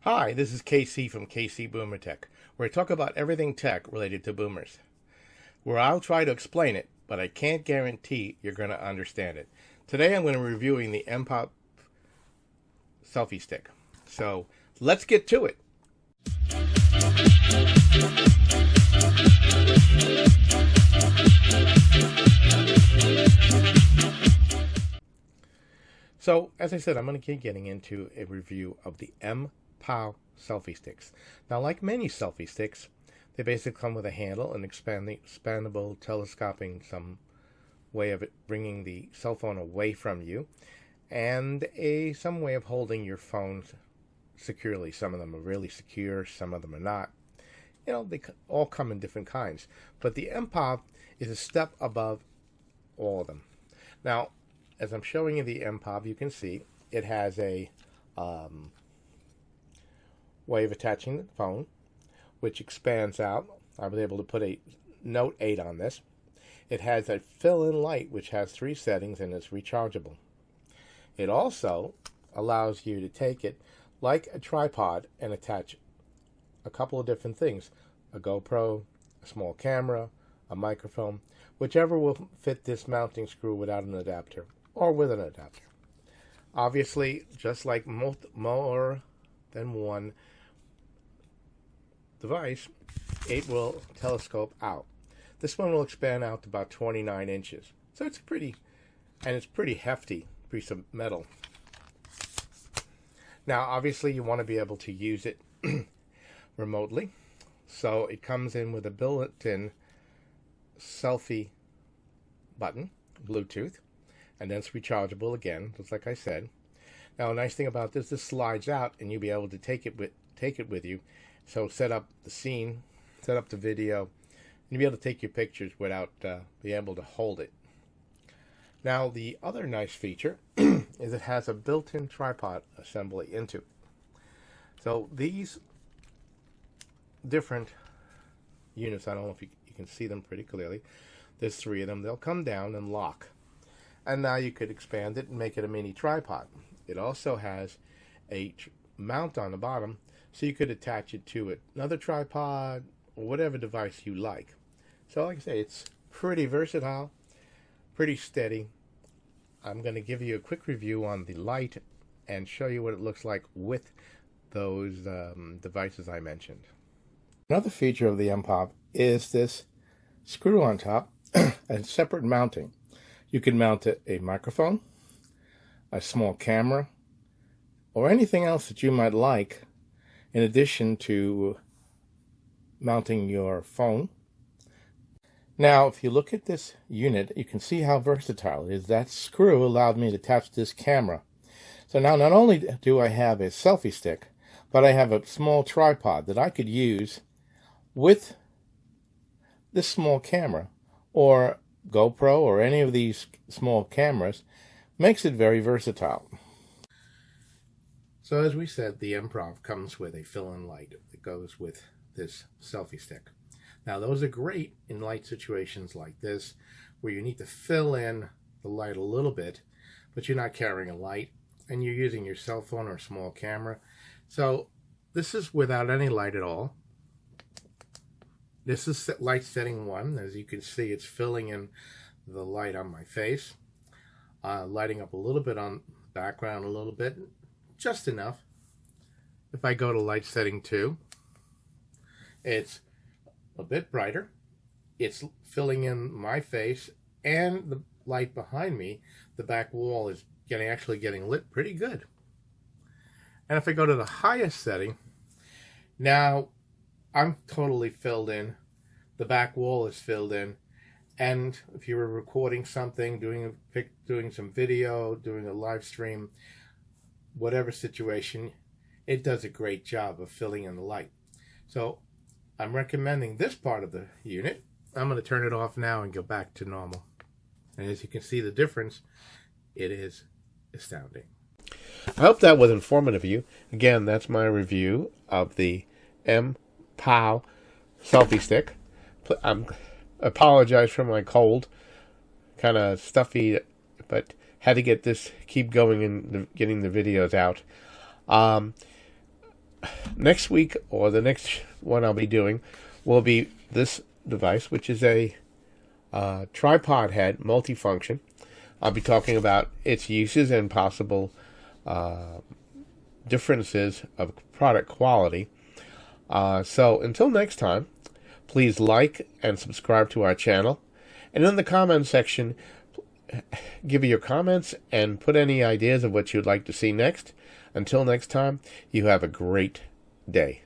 Hi, this is KC from KC Boomer Tech, where I talk about everything tech related to boomers. Where I'll try to explain it, but I can't guarantee you're going to understand it. Today I'm going to be reviewing the Mpow Selfie Stick. So let's get to it. So, as I said, I'm going to keep getting into a review of the Mpow Selfie Sticks. Now, like many selfie sticks, they basically come with a handle, an expandable telescoping, some way of it bringing the cell phone away from you, and some way of holding your phone securely. Some of them are really secure, some of them are not. You know, they all come in different kinds. But the Mpow is a step above all of them. Now, as I'm showing you the Mpow, you can see it has a way of attaching the phone, which expands out. I was able to put a Note 8 on this. It has a fill-in light, which has 3 settings, and it's rechargeable. It also allows you to take it like a tripod and attach a couple of different things: a GoPro, a small camera, a microphone, whichever will fit this mounting screw without an adapter or with an adapter. Obviously, just like more than one device, it will telescope out. This one will expand out to about 29 inches. So it's pretty hefty piece of metal. Now, obviously, you want to be able to use it remotely. So it comes in with a built-in selfie button, Bluetooth, and then it's rechargeable again, just like I said. Now, a nice thing about this slides out, and you'll be able to take it with you. So set up the scene, set up the video, and you'll be able to take your pictures without being able to hold it. Now, the other nice feature is it has a built-in tripod assembly into it. So these different units, I don't know if you can see them pretty clearly. There's 3 of them. They'll come down and lock. And now you could expand it and make it a mini tripod. It also has a mount on the bottom, so you could attach it to another tripod or whatever device you like. So like I say, it's pretty versatile, pretty steady. I'm going to give you a quick review on the light and show you what it looks like with those devices I mentioned. Another feature of the Mpow is this screw on top and separate mounting. You can mount a microphone, a small camera, or anything else that you might like in addition to mounting your phone. Now, if you look at this unit, you can see how versatile it is. That screw allowed me to attach this camera. So now not only do I have a selfie stick, but I have a small tripod that I could use with this small camera, or GoPro, or any of these small cameras. Makes it very versatile. So as we said, the Mpow comes with a fill-in light that goes with this selfie stick. Now those are great in light situations like this, where you need to fill in the light a little bit, but you're not carrying a light, and you're using your cell phone or a small camera. So this is without any light at all. This is light setting 1. As you can see, it's filling in the light on my face, lighting up a little bit on the background, a little bit, just enough. If I go to light setting 2, it's a bit brighter. It's filling in my face and the light behind me. The back wall is actually getting lit pretty good. And if I go to the highest setting, now I'm totally filled in. The back wall is filled in. And if you were recording something, doing some video, doing a live stream, whatever situation, it does a great job of filling in the light. So I'm recommending this part of the unit. I'm going to turn it off now and go back to normal. And as you can see the difference, it is astounding. I hope that was informative of you. Again, that's my review of the Mpow Selfie Stick. I apologize for my cold. Kind of stuffy, but had to keep going and getting the videos out. next week, or the next one I'll be doing, will be this device, which is a tripod head, multifunction. I'll be talking about its uses and possible differences of product quality. So until next time, please like and subscribe to our channel. And in the comment section, give me your comments and put any ideas of what you'd like to see next. Until next time, you have a great day.